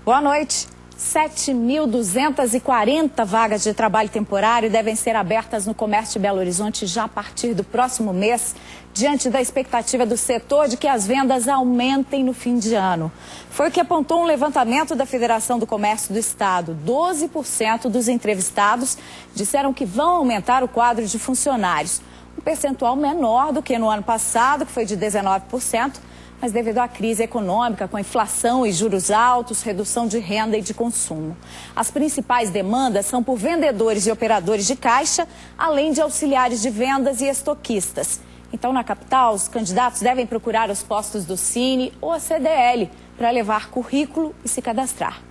Boa noite. 7.240 vagas de trabalho temporário devem ser abertas no comércio de Belo Horizonte já a partir do próximo mês, diante da expectativa do setor de que as vendas aumentem no fim de ano. Foi o que apontou um levantamento da Federação do Comércio do Estado. 12% dos entrevistados disseram que vão aumentar o quadro de funcionários. Um percentual menor do que no ano passado, que foi de 19%. Mas devido à crise econômica, com inflação e juros altos, redução de renda e de consumo. As principais demandas são por vendedores e operadores de caixa, além de auxiliares de vendas e estoquistas. Então, na capital, os candidatos devem procurar os postos do Cine ou a CDL para levar currículo e se cadastrar.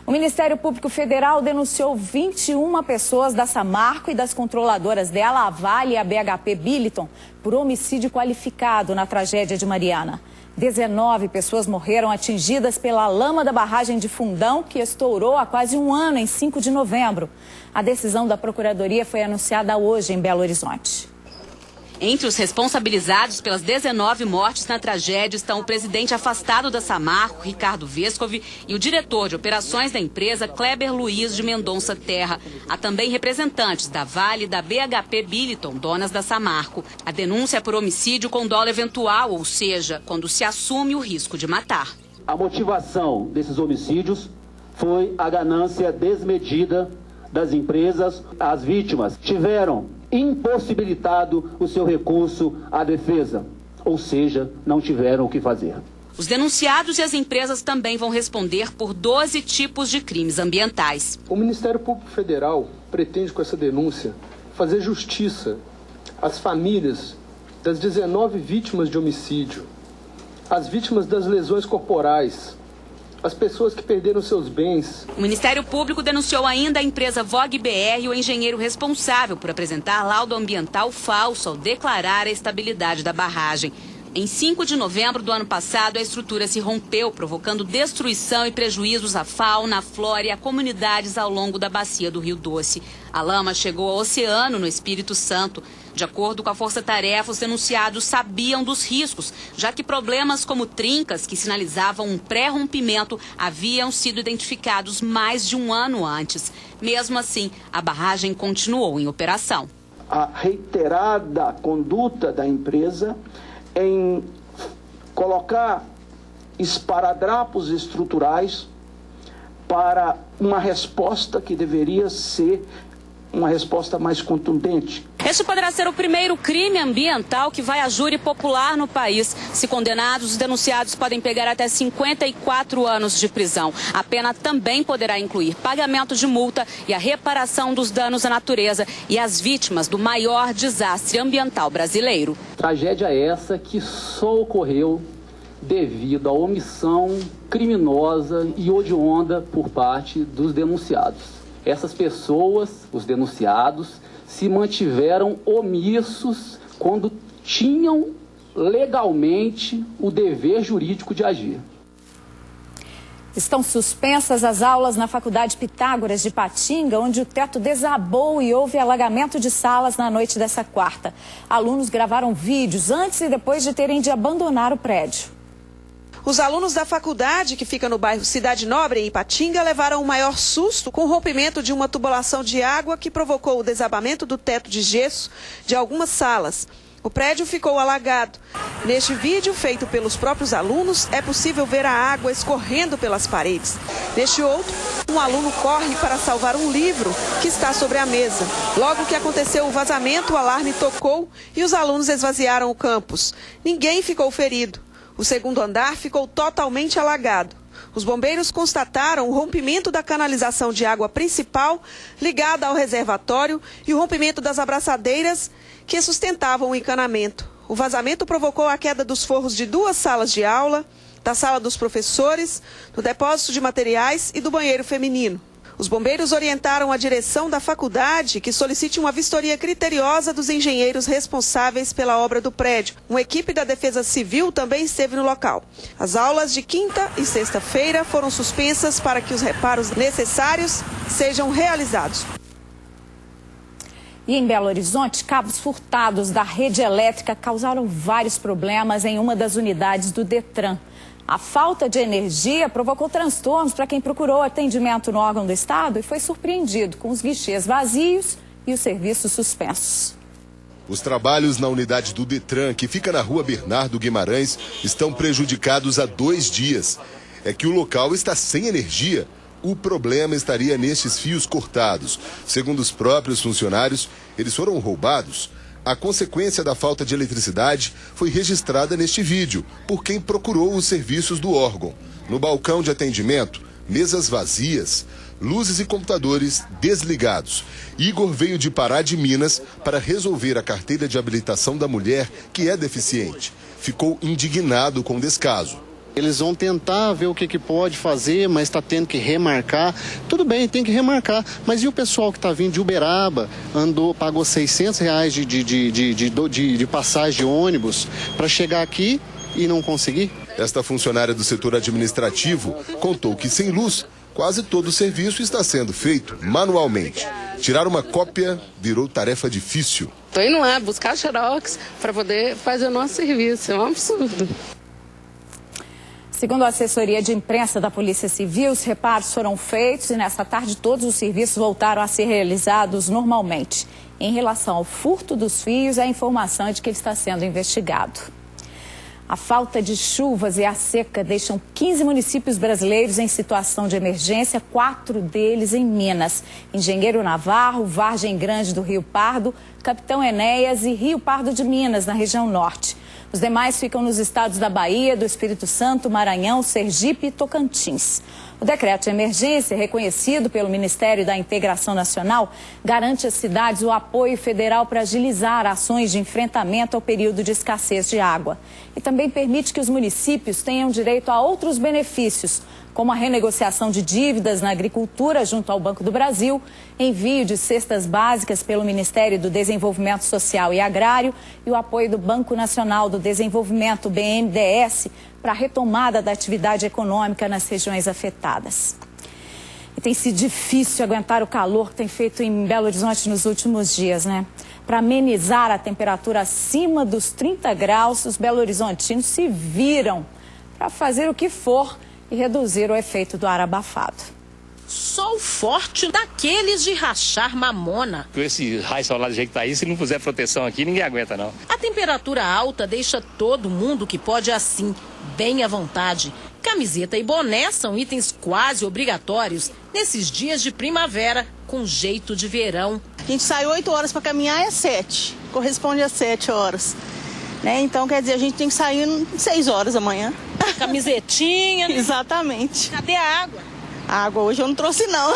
O Ministério Público Federal denunciou 21 pessoas da Samarco e das controladoras dela, a Vale e a BHP Billiton, por homicídio qualificado na tragédia de Mariana. 19 pessoas morreram atingidas pela lama da barragem de Fundão, que estourou há quase um ano, em 5 de novembro. A decisão da Procuradoria foi anunciada hoje em Belo Horizonte. Entre os responsabilizados pelas 19 mortes na tragédia estão o presidente afastado da Samarco, Ricardo Vescovi, e o diretor de operações da empresa, Kleber Luiz de Mendonça Terra. Há também representantes da Vale e da BHP Billiton, donas da Samarco. A denúncia é por homicídio com dolo eventual, ou seja, quando se assume o risco de matar. A motivação desses homicídios foi a ganância desmedida das empresas. As vítimas tiveram impossibilitado o seu recurso à defesa, ou seja, não tiveram o que fazer. Os denunciados e as empresas também vão responder por 12 tipos de crimes ambientais. O Ministério Público Federal pretende, com essa denúncia, fazer justiça às famílias das 19 vítimas de homicídio, às vítimas das lesões corporais, as pessoas que perderam seus bens. O Ministério Público denunciou ainda a empresa Vogue BR e o engenheiro responsável por apresentar laudo ambiental falso ao declarar a estabilidade da barragem. Em 5 de novembro do ano passado, a estrutura se rompeu, provocando destruição e prejuízos à fauna, à flora e a comunidades ao longo da bacia do Rio Doce. A lama chegou ao oceano, no Espírito Santo. De acordo com a Força Tarefa, os denunciados sabiam dos riscos, já que problemas como trincas, que sinalizavam um pré-rompimento, haviam sido identificados mais de um ano antes. Mesmo assim, a barragem continuou em operação. A reiterada conduta da empresa em colocar esparadrapos estruturais para uma resposta que deveria ser uma resposta mais contundente. Este poderá ser o primeiro crime ambiental que vai a júri popular no país. Se condenados, os denunciados podem pegar até 54 anos de prisão. A pena também poderá incluir pagamento de multa e a reparação dos danos à natureza e às vítimas do maior desastre ambiental brasileiro. Tragédia essa que só ocorreu devido à omissão criminosa e hedionda por parte dos denunciados. Essas pessoas, os denunciados, se mantiveram omissos quando tinham legalmente o dever jurídico de agir. Estão suspensas as aulas na Faculdade Pitágoras de Patinga, onde o teto desabou e houve alagamento de salas na noite dessa quarta. Alunos gravaram vídeos antes e depois de terem de abandonar o prédio. Os alunos da faculdade, que fica no bairro Cidade Nobre, em Ipatinga, levaram o maior susto com o rompimento de uma tubulação de água que provocou o desabamento do teto de gesso de algumas salas. O prédio ficou alagado. Neste vídeo, feito pelos próprios alunos, é possível ver a água escorrendo pelas paredes. Neste outro, um aluno corre para salvar um livro que está sobre a mesa. Logo que aconteceu o vazamento, o alarme tocou e os alunos esvaziaram o campus. Ninguém ficou ferido. O segundo andar ficou totalmente alagado. Os bombeiros constataram o rompimento da canalização de água principal ligada ao reservatório e o rompimento das abraçadeiras que sustentavam o encanamento. O vazamento provocou a queda dos forros de 2 salas de aula, da sala dos professores, do depósito de materiais e do banheiro feminino. Os bombeiros orientaram a direção da faculdade que solicite uma vistoria criteriosa dos engenheiros responsáveis pela obra do prédio. Uma equipe da Defesa Civil também esteve no local. As aulas de quinta e sexta-feira foram suspensas para que os reparos necessários sejam realizados. E em Belo Horizonte, cabos furtados da rede elétrica causaram vários problemas em uma das unidades do Detran. A falta de energia provocou transtornos para quem procurou atendimento no órgão do Estado e foi surpreendido com os guichês vazios e os serviços suspensos. Os trabalhos na unidade do Detran, que fica na rua Bernardo Guimarães, estão prejudicados há 2 dias. É que o local está sem energia. O problema estaria nestes fios cortados. Segundo os próprios funcionários, eles foram roubados. A consequência da falta de eletricidade foi registrada neste vídeo por quem procurou os serviços do órgão. No balcão de atendimento, mesas vazias, luzes e computadores desligados. Igor veio de Pará de Minas para resolver a carteira de habilitação da mulher que é deficiente. Ficou indignado com o descaso. Eles vão tentar ver o que pode fazer, mas está tendo que remarcar. Tudo bem, tem que remarcar. Mas e o pessoal que está vindo de Uberaba, pagou R$600 de passagem de ônibus para chegar aqui e não conseguir? Esta funcionária do setor administrativo contou que sem luz, quase todo o serviço está sendo feito manualmente. Tirar uma cópia virou tarefa difícil. Estou indo lá buscar xerox para poder fazer o nosso serviço. É um absurdo. Segundo a assessoria de imprensa da Polícia Civil, os reparos foram feitos e nesta tarde todos os serviços voltaram a ser realizados normalmente. Em relação ao furto dos fios, a informação é de que ele está sendo investigado. A falta de chuvas e a seca deixam 15 municípios brasileiros em situação de emergência, 4 deles em Minas. Engenheiro Navarro, Vargem Grande do Rio Pardo, Capitão Enéas e Rio Pardo de Minas, na região norte. Os demais ficam nos estados da Bahia, do Espírito Santo, Maranhão, Sergipe e Tocantins. O decreto de emergência, reconhecido pelo Ministério da Integração Nacional, garante às cidades o apoio federal para agilizar ações de enfrentamento ao período de escassez de água. E também permite que os municípios tenham direito a outros benefícios, como a renegociação de dívidas na agricultura junto ao Banco do Brasil, envio de cestas básicas pelo Ministério do Desenvolvimento Social e Agrário e o apoio do Banco Nacional do Desenvolvimento, BNDES, para a retomada da atividade econômica nas regiões afetadas. E tem sido difícil aguentar o calor que tem feito em Belo Horizonte nos últimos dias, né? Para amenizar a temperatura acima dos 30 graus, os belo-horizontinos se viram para fazer o que for e reduzir o efeito do ar abafado. Sol forte daqueles de rachar mamona. Com esse raio solar do jeito que tá aí, se não puser proteção aqui, ninguém aguenta não. A temperatura alta deixa todo mundo que pode assim, bem à vontade. Camiseta e boné são itens quase obrigatórios nesses dias de primavera com jeito de verão. A gente sai 8 horas para caminhar, é 7. Corresponde a 7 horas. Né? Então, quer dizer, a gente tem que sair 6 horas da manhã. Camisetinha, né? Exatamente. Cadê a água? A água hoje eu não trouxe, não.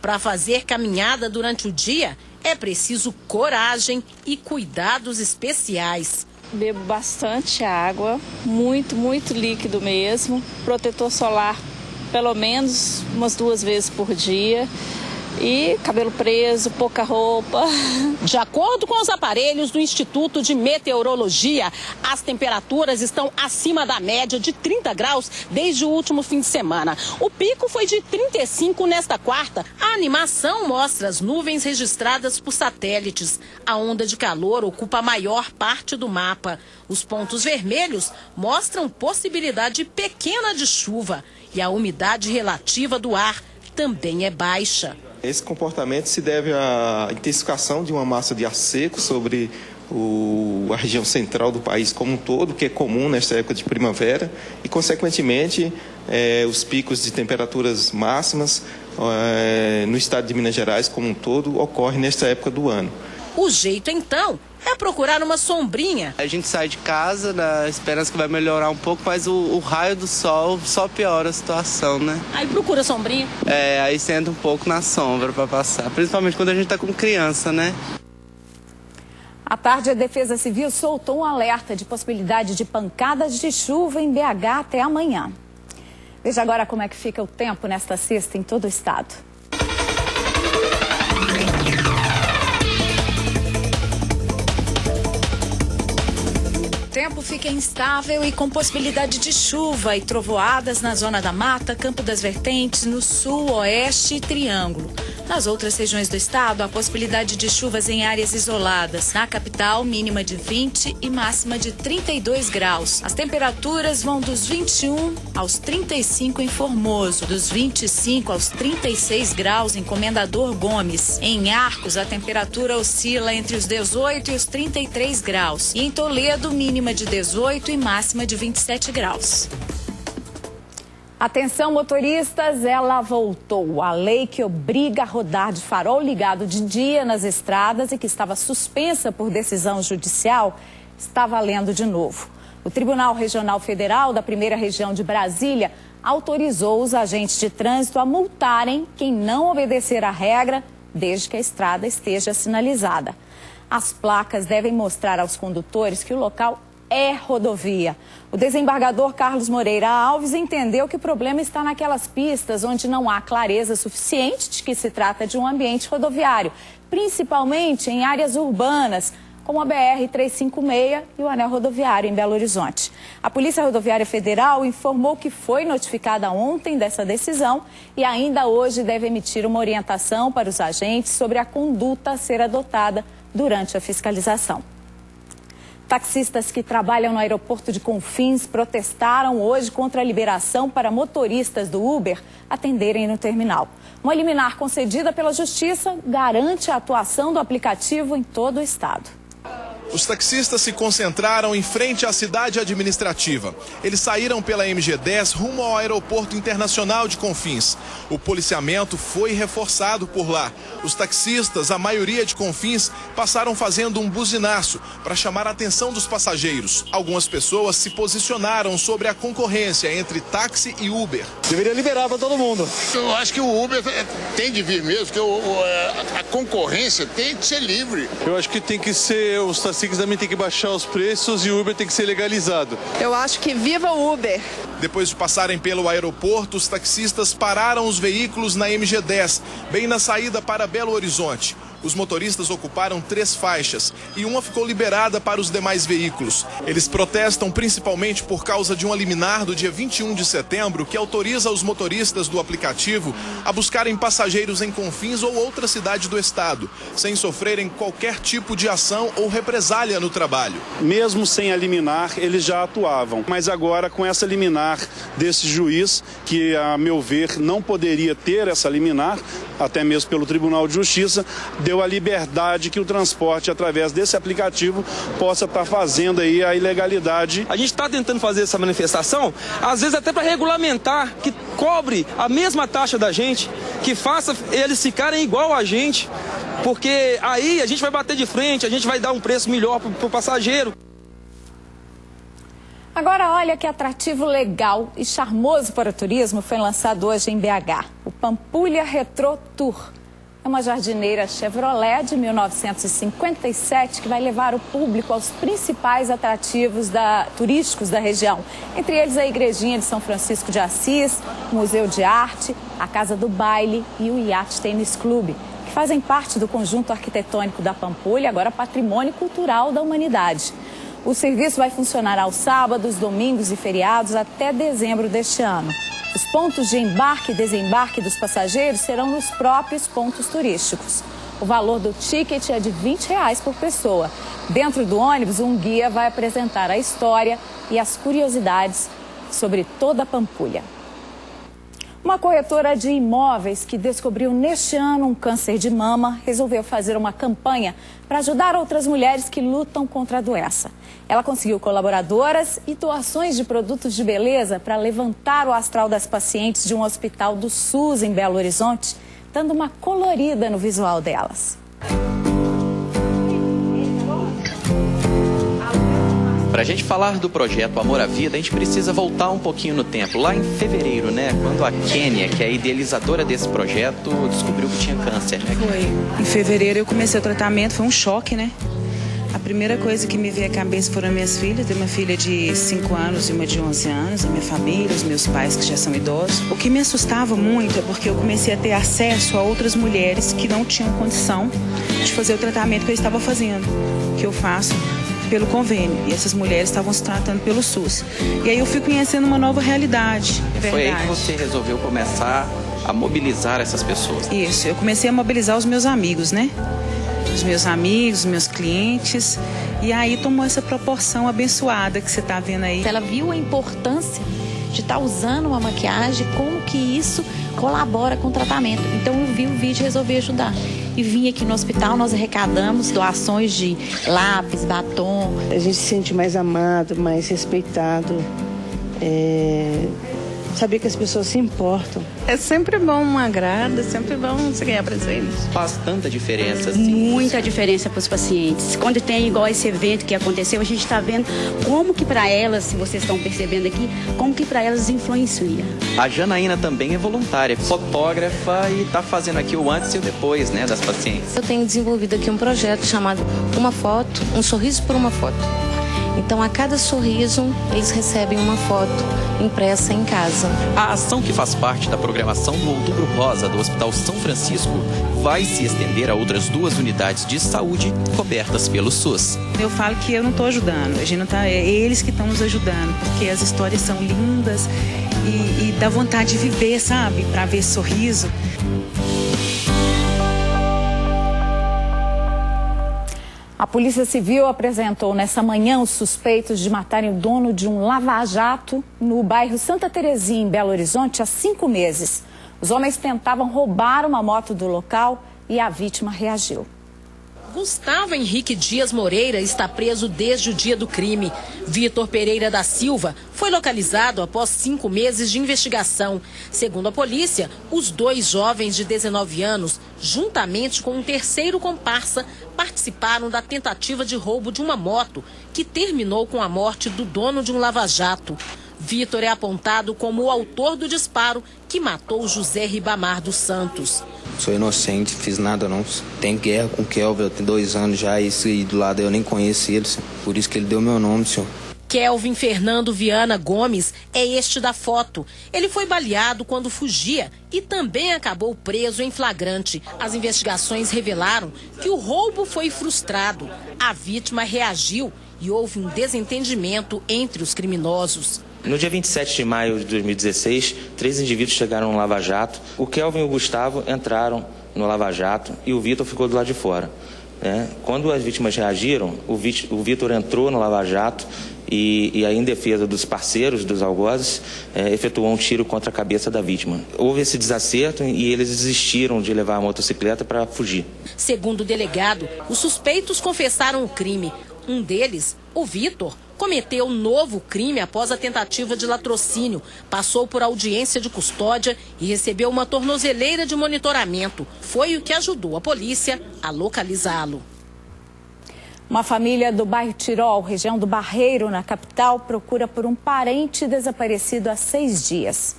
Para fazer caminhada durante o dia, é preciso coragem e cuidados especiais. Bebo bastante água, muito líquido mesmo. Protetor solar, pelo menos umas 2 vezes por dia. E cabelo preso, pouca roupa. De acordo com os aparelhos do Instituto de Meteorologia, as temperaturas estão acima da média de 30 graus desde o último fim de semana. O pico foi de 35 nesta quarta. A animação mostra as nuvens registradas por satélites. A onda de calor ocupa a maior parte do mapa. Os pontos vermelhos mostram possibilidade pequena de chuva. E a umidade relativa do ar também é baixa. Esse comportamento se deve à intensificação de uma massa de ar seco sobre a região central do país como um todo, que é comum nesta época de primavera, e, consequentemente, os picos de temperaturas máximas no estado de Minas Gerais como um todo ocorrem nesta época do ano. O jeito, então, é procurar uma sombrinha. A gente sai de casa na esperança que vai melhorar um pouco, mas o raio do sol só piora a situação, né? Aí procura sombrinha? Aí senta um pouco na sombra para passar, principalmente quando a gente tá com criança, né? À tarde, a Defesa Civil soltou um alerta de possibilidade de pancadas de chuva em BH até amanhã. Veja agora como é que fica o tempo nesta sexta em todo o estado. tempo fica instável e com possibilidade de chuva e trovoadas na zona da Mata, Campo das Vertentes, no sul, oeste e Triângulo. Nas outras regiões do estado, há possibilidade de chuvas em áreas isoladas. Na capital, mínima de 20 e máxima de 32 graus. As temperaturas vão dos 21 aos 35 em Formoso, dos 25 aos 36 graus em Comendador Gomes. Em Arcos, a temperatura oscila entre os 18 e os 33 graus. E em Toledo, mínima de 18 e máxima de 27 graus. Atenção, motoristas, ela voltou. A lei que obriga a rodar de farol ligado de dia nas estradas e que estava suspensa por decisão judicial está valendo de novo. O Tribunal Regional Federal da Primeira Região de Brasília autorizou os agentes de trânsito a multarem quem não obedecer à regra, desde que a estrada esteja sinalizada. As placas devem mostrar aos condutores que o local é rodovia. O desembargador Carlos Moreira Alves entendeu que o problema está naquelas pistas onde não há clareza suficiente de que se trata de um ambiente rodoviário, principalmente em áreas urbanas, como a BR-356 e o anel rodoviário em Belo Horizonte. A Polícia Rodoviária Federal informou que foi notificada ontem dessa decisão e ainda hoje deve emitir uma orientação para os agentes sobre a conduta a ser adotada durante a fiscalização. Taxistas que trabalham no aeroporto de Confins protestaram hoje contra a liberação para motoristas do Uber atenderem no terminal. Uma liminar concedida pela Justiça garante a atuação do aplicativo em todo o estado. Os taxistas se concentraram em frente à cidade administrativa. Eles saíram pela MG10 rumo ao aeroporto internacional de Confins. O policiamento foi reforçado por lá. Os taxistas, a maioria de Confins, passaram fazendo um buzinaço para chamar a atenção dos passageiros. Algumas pessoas se posicionaram sobre a concorrência entre táxi e Uber. Deveria liberar para todo mundo. Eu acho que o Uber tem de vir mesmo, porque a concorrência tem que ser livre. Eu acho que tem que ser, os taxistas também tem que baixar os preços e o Uber tem que ser legalizado. Eu acho que viva o Uber. Depois de passarem pelo aeroporto, os taxistas pararam os veículos na MG10, bem na saída para Belo Horizonte. Os motoristas ocuparam 3 faixas e uma ficou liberada para os demais veículos. Eles protestam principalmente por causa de uma liminar do dia 21 de setembro que autoriza os motoristas do aplicativo a buscarem passageiros em Confins ou outra cidade do estado, sem sofrerem qualquer tipo de ação ou represália no trabalho. Mesmo sem a liminar, eles já atuavam. Mas agora, com essa liminar desse juiz, que a meu ver não poderia ter essa liminar, até mesmo pelo Tribunal de Justiça, deu a liberdade que o transporte, através desse aplicativo, possa estar fazendo aí a ilegalidade. A gente está tentando fazer essa manifestação, às vezes até para regulamentar, que cobre a mesma taxa da gente, que faça eles ficarem igual a gente, porque aí a gente vai bater de frente, a gente vai dar um preço melhor para o passageiro. Agora, olha que atrativo legal e charmoso para o turismo foi lançado hoje em BH. O Pampulha Retro Tour. É uma jardineira Chevrolet de 1957 que vai levar o público aos principais atrativos turísticos da região. Entre eles a Igrejinha de São Francisco de Assis, o Museu de Arte, a Casa do Baile e o Yacht Tênis Clube, que fazem parte do conjunto arquitetônico da Pampulha, agora patrimônio cultural da humanidade. O serviço vai funcionar aos sábados, domingos e feriados até dezembro deste ano. Os pontos de embarque e desembarque dos passageiros serão nos próprios pontos turísticos. O valor do ticket é de R$20 por pessoa. Dentro do ônibus, um guia vai apresentar a história e as curiosidades sobre toda a Pampulha. Uma corretora de imóveis que descobriu neste ano um câncer de mama resolveu fazer uma campanha para ajudar outras mulheres que lutam contra a doença. Ela conseguiu colaboradoras e doações de produtos de beleza para levantar o astral das pacientes de um hospital do SUS em Belo Horizonte, dando uma colorida no visual delas. Para a gente falar do projeto Amor à Vida, a gente precisa voltar um pouquinho no tempo. Lá em fevereiro, né? Quando a Kênia, que é a idealizadora desse projeto, descobriu que tinha câncer. Foi. Em fevereiro eu comecei o tratamento, foi um choque, né? A primeira coisa que me veio à cabeça foram minhas filhas. Tenho uma filha de 5 anos e uma de 11 anos, a minha família, os meus pais que já são idosos. O que me assustava muito é porque eu comecei a ter acesso a outras mulheres que não tinham condição de fazer o tratamento que eu estava fazendo, que eu faço pelo convênio. E essas mulheres estavam se tratando pelo SUS. E aí eu fui conhecendo uma nova realidade. Foi aí que você resolveu começar a mobilizar essas pessoas? Isso, eu comecei a mobilizar os meus amigos, né? Os meus amigos, os meus clientes. E aí tomou essa proporção abençoada que você está vendo aí. Ela viu a importância de estar usando uma maquiagem, como que isso colabora com o tratamento. Então eu vi o vídeo e resolvi ajudar. E vim aqui no hospital, nós arrecadamos doações de lápis, batom. A gente se sente mais amado, mais respeitado. Saber que as pessoas se importam. É sempre bom um agrado, é sempre bom você ganhar presente. Faz tanta diferença assim? Muita diferença para os pacientes. Quando tem igual esse evento que aconteceu, a gente está vendo como que para elas, se vocês estão percebendo aqui, como que para elas influencia. A Janaína também é voluntária, fotógrafa e está fazendo aqui o antes e o depois, né, das pacientes. Eu tenho desenvolvido aqui um projeto chamado Uma Foto, um sorriso por uma foto. Então, a cada sorriso, eles recebem uma foto impressa em casa. A ação, que faz parte da programação do Outubro Rosa do Hospital São Francisco, vai se estender a outras 2 unidades de saúde cobertas pelo SUS. Eu falo que eu não estou ajudando, a gente não tá, é eles que estão nos ajudando, porque as histórias são lindas e dá vontade de viver, sabe? Para ver sorriso. A Polícia Civil apresentou nessa manhã os suspeitos de matarem o dono de um lava-jato no bairro Santa Terezinha, em Belo Horizonte, há 5 meses. Os homens tentavam roubar uma moto do local e a vítima reagiu. Gustavo Henrique Dias Moreira está preso desde o dia do crime. Vitor Pereira da Silva foi localizado após 5 meses de investigação. Segundo a polícia, os 2 jovens de 19 anos, juntamente com um terceiro comparsa, participaram da tentativa de roubo de uma moto que terminou com a morte do dono de um lava-jato. Vitor é apontado como o autor do disparo que matou José Ribamar dos Santos. Sou inocente, fiz nada não. Tem guerra com o Kelvin, tem 2 anos já, isso aí do lado eu nem conheço ele, senhor. Por isso que ele deu meu nome, senhor. Kelvin Fernando Viana Gomes é este da foto. Ele foi baleado quando fugia e também acabou preso em flagrante. As investigações revelaram que o roubo foi frustrado. A vítima reagiu e houve um desentendimento entre os criminosos. No dia 27 de maio de 2016, 3 indivíduos chegaram no Lava Jato. O Kelvin e o Gustavo entraram no Lava Jato e o Vitor ficou do lado de fora. Quando as vítimas reagiram, o Vitor entrou no Lava Jato e aí, em defesa dos parceiros, dos algozes, efetuou um tiro contra a cabeça da vítima. Houve esse desacerto e eles desistiram de levar a motocicleta para fugir. Segundo o delegado, os suspeitos confessaram o crime. Um deles, o Vitor, cometeu um novo crime após a tentativa de latrocínio. Passou por audiência de custódia e recebeu uma tornozeleira de monitoramento. Foi o que ajudou a polícia a localizá-lo. Uma família do bairro Tirol, região do Barreiro, na capital, procura por um parente desaparecido há 6 dias.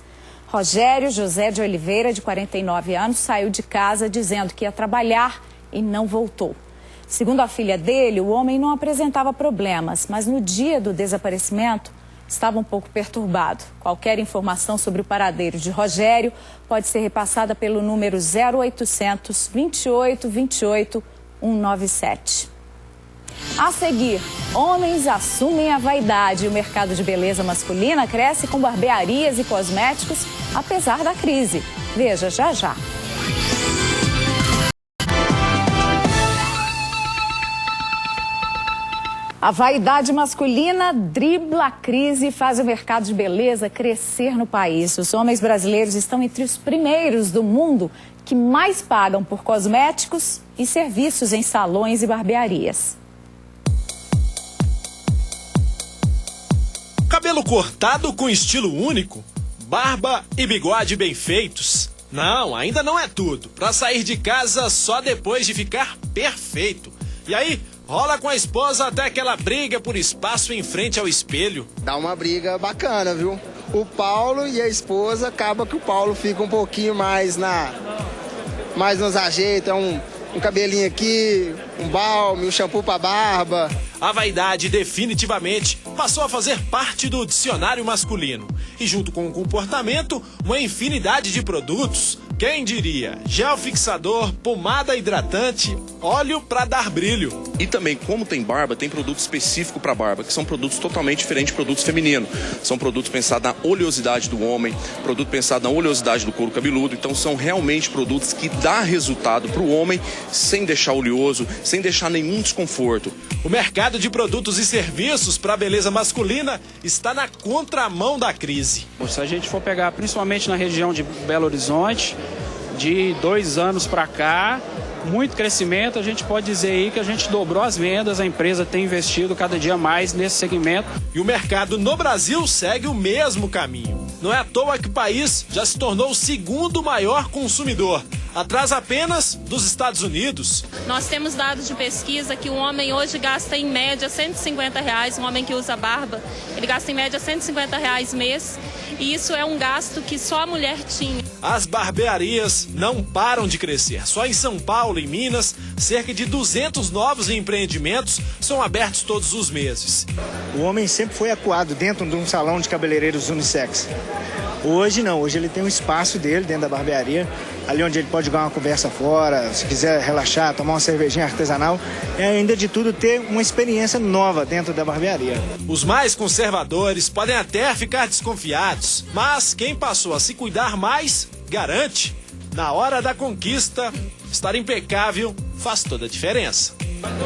Rogério José de Oliveira, de 49 anos, saiu de casa dizendo que ia trabalhar e não voltou. Segundo a filha dele, o homem não apresentava problemas, mas no dia do desaparecimento estava um pouco perturbado. Qualquer informação sobre o paradeiro de Rogério pode ser repassada pelo número 0800 28 28 197. A seguir, homens assumem a vaidade e o mercado de beleza masculina cresce com barbearias e cosméticos, apesar da crise. Veja já já. A vaidade masculina dribla a crise e faz o mercado de beleza crescer no país. Os homens brasileiros estão entre os primeiros do mundo que mais pagam por cosméticos e serviços em salões e barbearias. Cabelo cortado com estilo único, barba e bigode bem feitos. Não, ainda não é tudo. Para sair de casa só depois de ficar perfeito. E aí, rola com a esposa até aquela briga por espaço em frente ao espelho. Dá uma briga bacana, viu? O Paulo e a esposa, acaba que o Paulo fica um pouquinho mais nos ajeitos, um cabelinho aqui, um balme, um shampoo pra barba. A vaidade definitivamente passou a fazer parte do dicionário masculino. E junto com o comportamento, uma infinidade de produtos, Quem diria? Gel fixador, pomada hidratante, óleo para dar brilho. E também, como tem barba, tem produto específico para barba, que são produtos totalmente diferentes de produtos femininos. São produtos pensados na oleosidade do homem, produto pensado na oleosidade do couro cabeludo. Então são realmente produtos que dão resultado para o homem sem deixar oleoso, sem deixar nenhum desconforto. O mercado de produtos e serviços para a beleza masculina está na contramão da crise. Se a gente for pegar principalmente na região de Belo Horizonte, de 2 anos para cá, muito crescimento, a gente pode dizer aí que a gente dobrou as vendas, a empresa tem investido cada dia mais nesse segmento. E o mercado no Brasil segue o mesmo caminho. Não é à toa que o país já se tornou o segundo maior consumidor, atrás apenas dos Estados Unidos. Nós temos dados de pesquisa que um homem hoje gasta em média R$150, um homem que usa barba, ele gasta em média R$150 mês, e isso é um gasto que só a mulher tinha. As barbearias não param de crescer. Só em São Paulo e Minas, cerca de 200 novos empreendimentos são abertos todos os meses. O homem sempre foi acuado dentro de um salão de cabeleireiros unissex. Hoje não, hoje ele tem um espaço dele dentro da barbearia, ali onde ele pode jogar uma conversa fora, se quiser relaxar, tomar uma cervejinha artesanal, e ainda de tudo ter uma experiência nova dentro da barbearia. Os mais conservadores podem até ficar desconfiados, mas quem passou a se cuidar mais, garante. Na hora da conquista, estar impecável faz toda a diferença.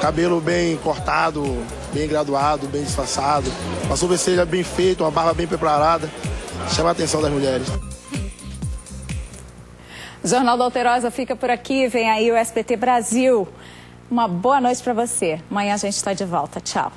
Cabelo bem cortado, bem graduado, bem disfarçado, uma sobrancelha bem feita, uma barba bem preparada, chama a atenção das mulheres. O Jornal da Alterosa fica por aqui, vem aí o SBT Brasil. Uma boa noite para você. Amanhã a gente está de volta. Tchau.